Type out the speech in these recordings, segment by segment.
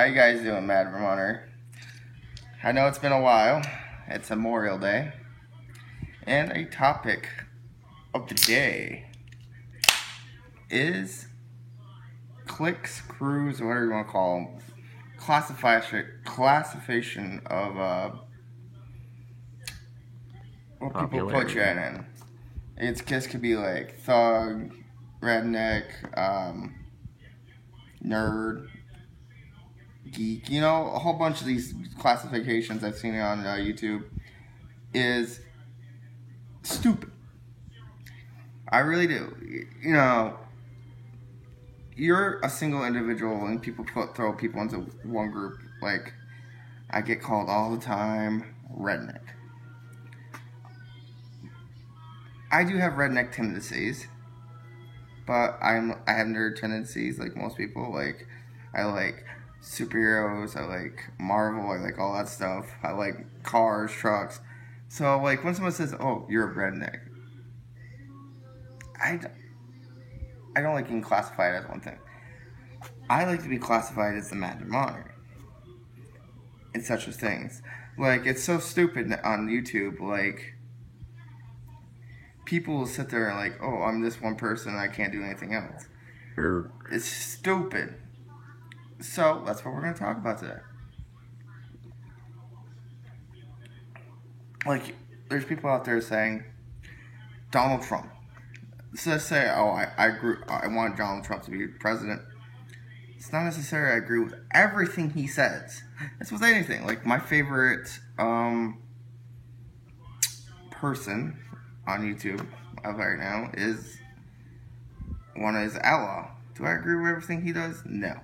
you guys doing, Mad Vermonter? I know it's been a while. It's Memorial Day. And a topic of the day is cliques, crews, or whatever you want to call them. Classification of what people put you in. It's just could be like thug, redneck, nerd, geek, a whole bunch of these classifications I've seen on YouTube is stupid. I really do. You're a single individual and people throw people into one group. Like, I get called all the time redneck. I do have redneck tendencies, but I have nerd tendencies like most people. Like, I like superheroes, I like Marvel, I like all that stuff. I like cars, trucks. So, like, when someone says, "Oh, you're a redneck," I don't like being classified as one thing. I like to be classified as the Mad Vermonter and such as things. Like, it's so stupid on YouTube. Like, people will sit there and like, "Oh, I'm this one person and I can't do anything else." It's stupid. So, that's what we're going to talk about today. Like, there's people out there saying, Donald Trump. So let's say, I want Donald Trump to be president. It's not necessarily I agree with everything he says. It's with anything. Like, my favorite person on YouTube right now is Outlaw. Do I agree with everything he does? No.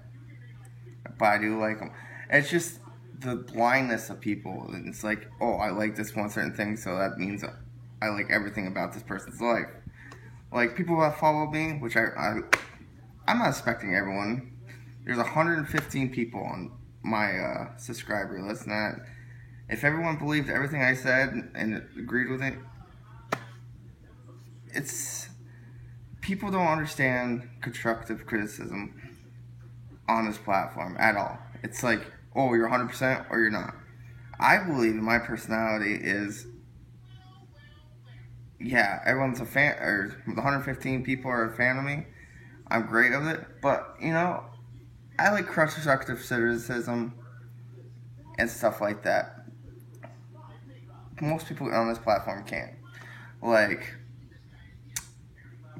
But I do like him. It's just the blindness of people. And it's like, oh, I like this one certain thing, so that means I like everything about this person's life. Like, people that follow me, which I'm not expecting everyone. There's 115 people on my subscriber list, and that if everyone believed everything I said and agreed with it, people don't understand constructive criticism on this platform at all. It's like, oh, you're 100% or you're not. I believe in my personality is, yeah, everyone's a fan, or the 115 people are a fan of me. I'm great at it, but, I like constructive criticism and stuff like that. Most people on this platform can't. Like,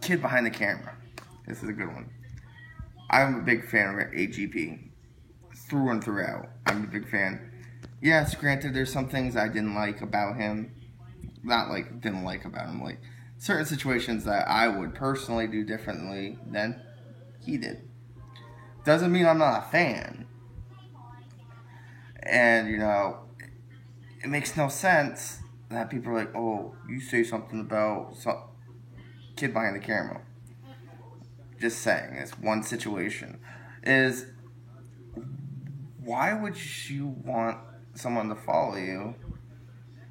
Kid Behind the Camera. This is a good one. I'm a big fan of AGP. Through and throughout. I'm a big fan. Yes, granted, there's some things I didn't like about him. Not like didn't like about him. Like, certain situations that I would personally do differently than he did. Doesn't mean I'm not a fan. And, it makes no sense that people are like, oh, you say something about Kid Behind the Camera. Just saying, it's one situation. Is, why would you want someone to follow you?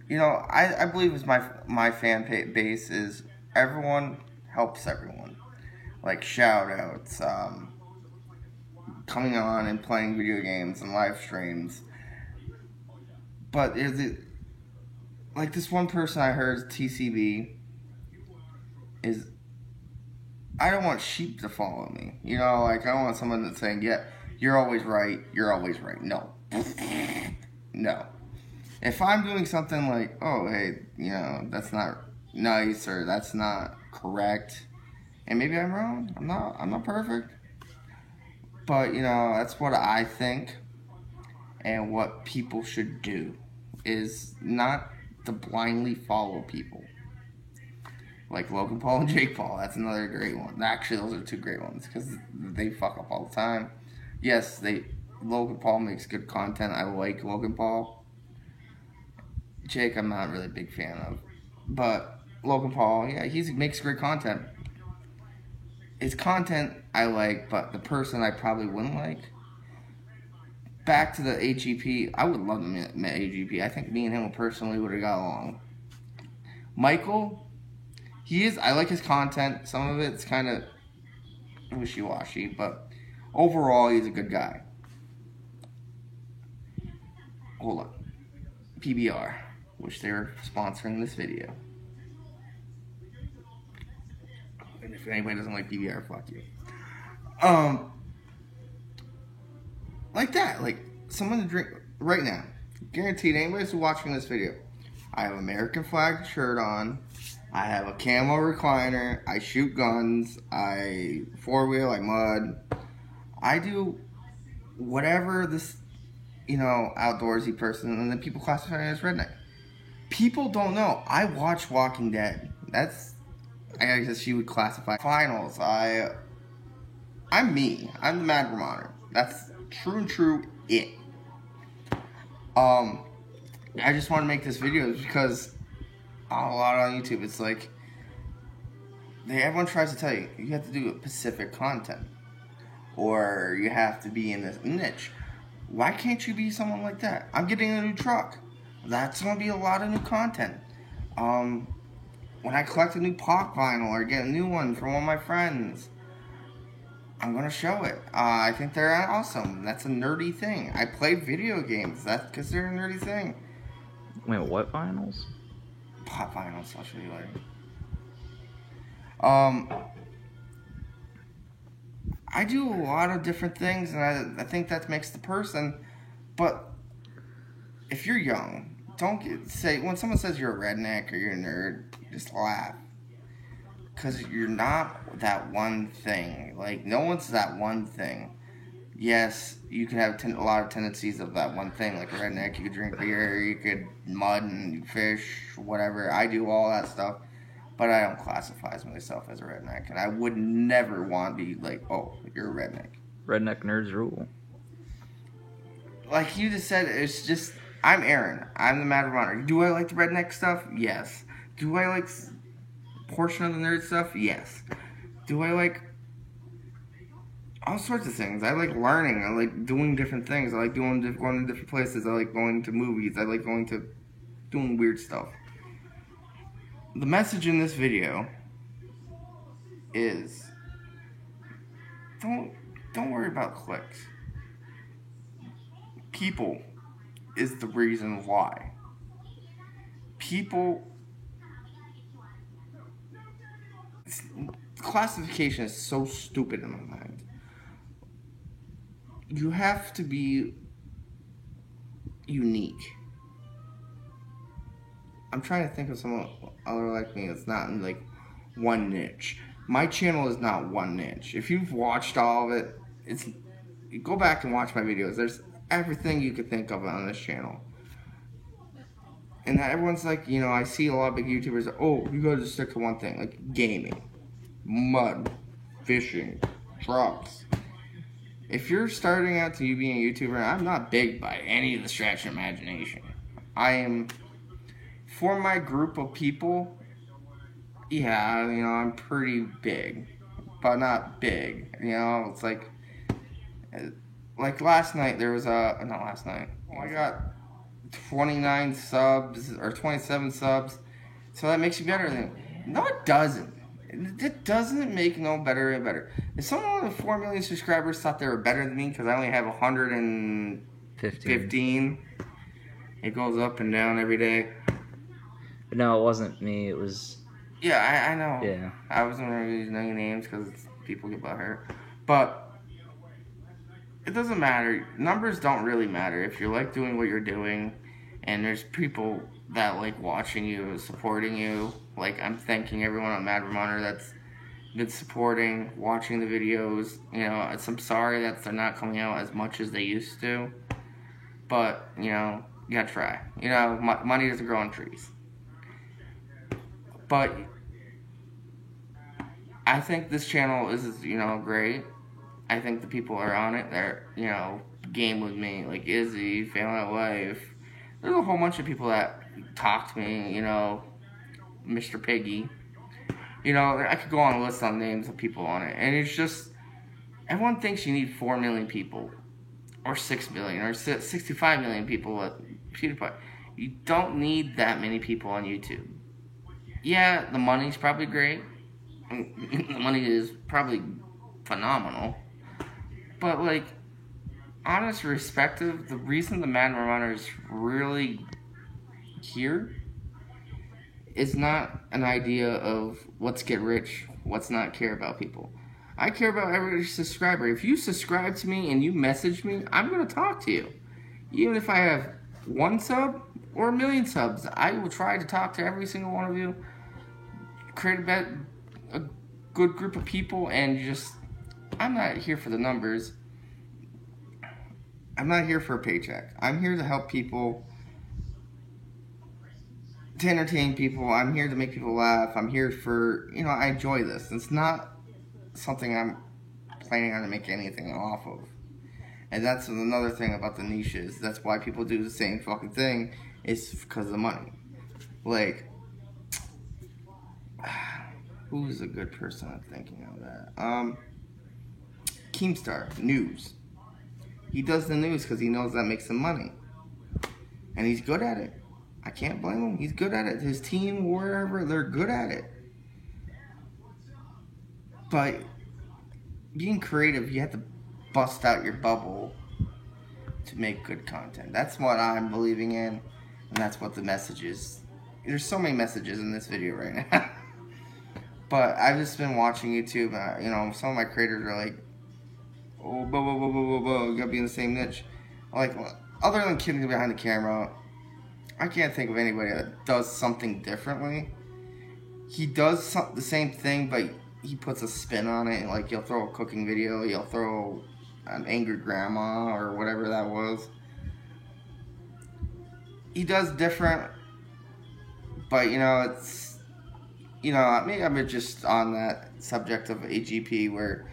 I believe it's my fan base is everyone helps everyone. Like, shout outs, coming on and playing video games and live streams. But like this one person I heard, TCB, is, I don't want sheep to follow me. Like, I don't want someone that's saying, yeah, you're always right. No. No. If I'm doing something like, oh, hey, that's not nice or that's not correct, and maybe I'm wrong. I'm not perfect. But, that's what I think, and what people should do is not to blindly follow people. Like Logan Paul and Jake Paul, that's another great one. Actually, those are two great ones, because they fuck up all the time. Yes, Logan Paul makes good content. I like Logan Paul. Jake, I'm not really a big fan of. But Logan Paul, yeah, he makes great content. His content I like, but the person I probably wouldn't like. Back to the AGP, I would love to meet AGP. I think me and him personally would have got along. Michael, I like his content. Some of it's kind of wishy-washy, but overall, he's a good guy. hold up, PBR, which they're sponsoring this video. And if anybody doesn't like PBR, fuck you. Like that, like someone to drink right now. Guaranteed, anybody who's watching this video, I have American flag shirt on. I have a camo recliner. I shoot guns. I four-wheel. I mud. I do whatever this, outdoorsy person, and then people classify me as redneck. People don't know. I watch Walking Dead. I guess you would classify. Finals. I'm me. I'm the Mad Vermonter. That's true it. I just want to make this video because a lot on YouTube, it's like everyone tries to tell you have to do Pacific content or you have to be in this niche. Why can't you be someone like that? I'm getting a new truck. That's going to be a lot of new content. When I collect a new Pac vinyl or get a new one from one of my friends, I'm going to show it. I think they're awesome. That's a nerdy thing. I play video games. That's because they're a nerdy thing. Wait, what vinyls? Pop vinyls, I'll show you later. I do a lot of different things, and I think that makes the person. But if you're young, don't say when someone says you're a redneck or you're a nerd, just laugh. Because you're not that one thing. Like, no one's that one thing. Yes, you can have a lot of tendencies of that one thing. Like a redneck, you could drink beer, you could mud and fish, whatever. I do all that stuff. But I don't classify myself as a redneck. And I would never want to be like, oh, you're a redneck. Redneck nerds rule. Like you just said, it's just, I'm Aaron. I'm the Mad Vermonter. Do I like the redneck stuff? Yes. Do I like portion of the nerd stuff? Yes. Do I like all sorts of things? I like learning. I like doing different things. I like going to different places. I like going to movies. I like doing weird stuff. The message in this video is don't worry about clicks. People is the reason why. Classification is so stupid in my mind. You have to be unique. I'm trying to think of someone other like me that's not in like one niche. My channel is not one niche. If you've watched all of it, go back and watch my videos. There's everything you could think of on this channel. And everyone's like, I see a lot of big YouTubers, oh, you gotta just stick to one thing, like gaming, mud, fishing, trucks. If you're starting out to being a YouTuber, I'm not big by any of the stretch of imagination. I am, for my group of people, yeah, I'm pretty big, but not big. It's like last night, there was not last night, I got 29 subs, or 27 subs, so that makes you better than me. No, it doesn't. It doesn't make no better and better. If someone with 4 million subscribers thought they were better than me because I only have 115, it goes up and down every day. No, it wasn't me. It was... Yeah, I know. Yeah. I wasn't going to use any names because people get butthurt. But it doesn't matter. Numbers don't really matter. If you like doing what you're doing and there's people that like watching you, supporting you, like I'm thanking everyone on Mad Vermonter that's been supporting, watching the videos. I'm sorry that they're not coming out as much as they used to. But, you gotta try. Money doesn't grow on trees. But I think this channel is, great. I think the people are on it. They're, game with me, like Izzy, Family Life. There's a whole bunch of people that talk to me, Mr. Piggy. I could go on a list on names of people on it. And it's just, everyone thinks you need 4 million people. Or 6 million, or 65 million people at PewDiePie. You don't need that many people on YouTube. Yeah, the money's probably great. The money is probably phenomenal. But, honest perspective, the reason the Madden Reminder is really here is not an idea of let's get rich, let's not care about people. I care about every subscriber. If you subscribe to me and you message me, I'm going to talk to you. Even if I have 1 sub or 1 million subs, I will try to talk to every single one of you, create a good group of people, and just, I'm not here for the numbers. I'm not here for a paycheck. I'm here to help people, to entertain people. I'm here to make people laugh. I'm here for, I enjoy this. It's not something I'm planning on to make anything off of. And that's another thing about the niches. That's why people do the same fucking thing. It's because of the money. Like, who's a good person I'm thinking of that? Keemstar, news. He does the news because he knows that makes him money. And he's good at it. I can't blame him. He's good at it. His team, wherever, they're good at it. But being creative, you have to bust out your bubble to make good content. That's what I'm believing in, and that's what the message is. There's so many messages in this video right now. But I've just been watching YouTube. Some of my creators are like, oh, you gotta be in the same niche. Like, other than kidding behind the camera, I can't think of anybody that does something differently. He does the same thing, but he puts a spin on it. Like, he'll throw a cooking video, he'll throw an angry grandma or whatever that was. He does different, but it's, maybe I'm just on that subject of AGP where,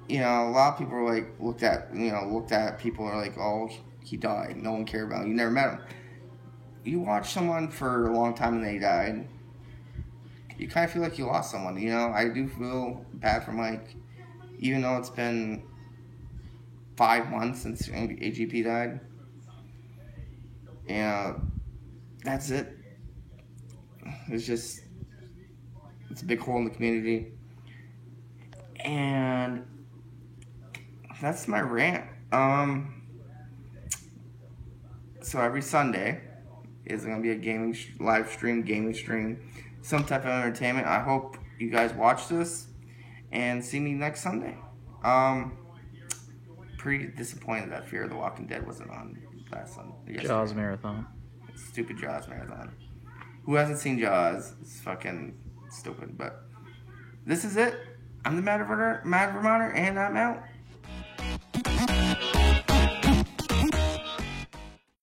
a lot of people are like, looked at people are like, oh, he died. No one cared about him. You never met him. You watch someone for a long time and they died, you kind of feel like you lost someone. I do feel bad for Mike, even though it's been 5 months since AGP died. That's it. It's a big hole in the community. And that's my rant. So every Sunday is going to be a gaming live stream, some type of entertainment. I hope you guys watch this and see me next Sunday. Pretty disappointed that Fear of the Walking Dead wasn't on last Sunday. Jaws Marathon. Stupid Jaws Marathon. Who hasn't seen Jaws? It's fucking stupid. But this is it. I'm the Mad Verminer, and I'm out.